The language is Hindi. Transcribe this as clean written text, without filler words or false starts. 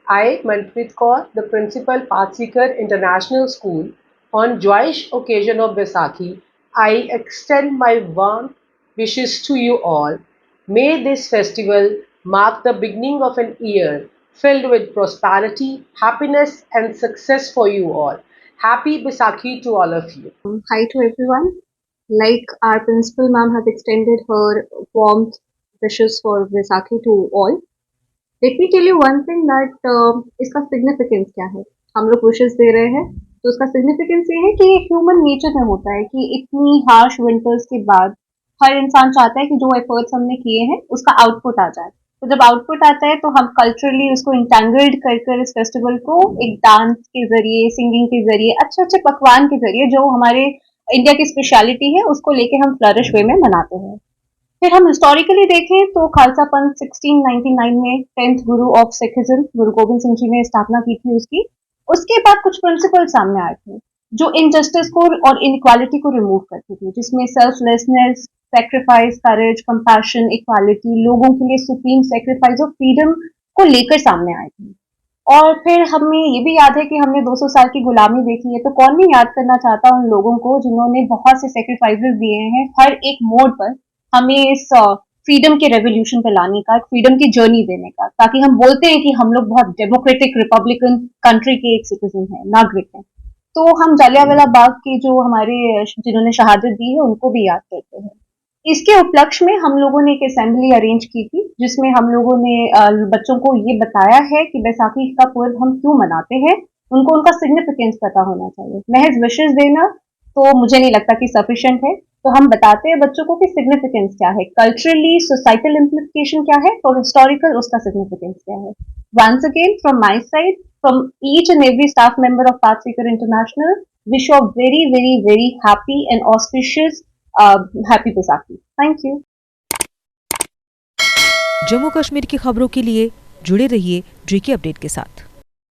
I, Manpreet Kaur, the principal Pathseeker International School, on joyous occasion of Vaisakhi, I extend my warm wishes to you all. May this festival mark the beginning of an year filled with prosperity, happiness, and success for you all. Happy Vaisakhi to all of you. Hi to everyone. Like our principal ma'am has extended her warm wishes for Vaisakhi to all. Let me tell you one thing that इसका significance क्या है. हम लोग wishes दे रहे हैं तो उसका significance ये है कि human nature में होता है कि इतनी harsh winters के बाद हर इंसान चाहता है कि जो efforts हमने किए हैं उसका output आ जाए. तो जब आउटपुट आता है तो हम कल्चरली उसको इंटेंगल्ड कर कर इस फेस्टिवल को एक डांस के जरिए, सिंगिंग के जरिए, अच्छे अच्छे पकवान के जरिए जो हमारे इंडिया की स्पेशलिटी है उसको लेके हम फ्लरिश वे में मनाते हैं. फिर हम हिस्टोरिकली देखें तो खालसा पंथ 1699 में 10th गुरु ऑफ सिखिज्म गुरु गोविंद सिंह जी ने स्थापना की थी उसकी. उसके बाद कुछ प्रिंसिपल सामने आए थे जो इनजस्टिस को और इनइक्वालिटी को रिमूव करते थे, जिसमें सेल्फलेसनेस, सेक्रीफाइस, करेज, कंपैशन, इक्वालिटी, लोगों के लिए सुप्रीम सेक्रीफाइस और फ्रीडम को लेकर सामने आए थे. और फिर हमें ये भी याद है कि हमने 200 साल की गुलामी देखी है, तो कौन नहीं याद करना चाहता उन लोगों को जिन्होंने बहुत से सेक्रीफाइसेस दिए हैं हर एक मोड पर हमें इस फ्रीडम के रेवोल्यूशन पे लाने का, फ्रीडम की जर्नी देने का, ताकि हम बोलते हैं कि हम लोग बहुत डेमोक्रेटिक रिपब्लिकन कंट्री के एक सिटीजन हैं, नागरिक हैं. तो हम जालियांवाला बाग के जो हमारे जिन्होंने शहादत दी है उनको भी याद करते हैं. इसके उपलक्ष्य में हम लोगों ने एक असेंबली अरेंज की थी जिसमें हम लोगों ने बच्चों को ये बताया है कि बैसाखी का पर्व हम क्यों मनाते हैं. उनको उनका सिग्निफिकेंस पता होना चाहिए. महज विशेष देना तो मुझे नहीं लगता कि सफिशिएंट है. तो हम बताते हैं बच्चों को कि सिग्निफिकेंस क्या है, कल्चरली सोसाइटल इम्प्लीकेशन क्या है और हिस्टोरिकल उसका सिग्निफिकेंस क्या है. Once again from my side, from each and every staff member of Pathseeker international, wish you a very very very happy and auspicious happy Baisakhi. Thank you. Jammu Kashmir की खबरों के लिए जुड़े रहिए जेके अपडेट के साथ.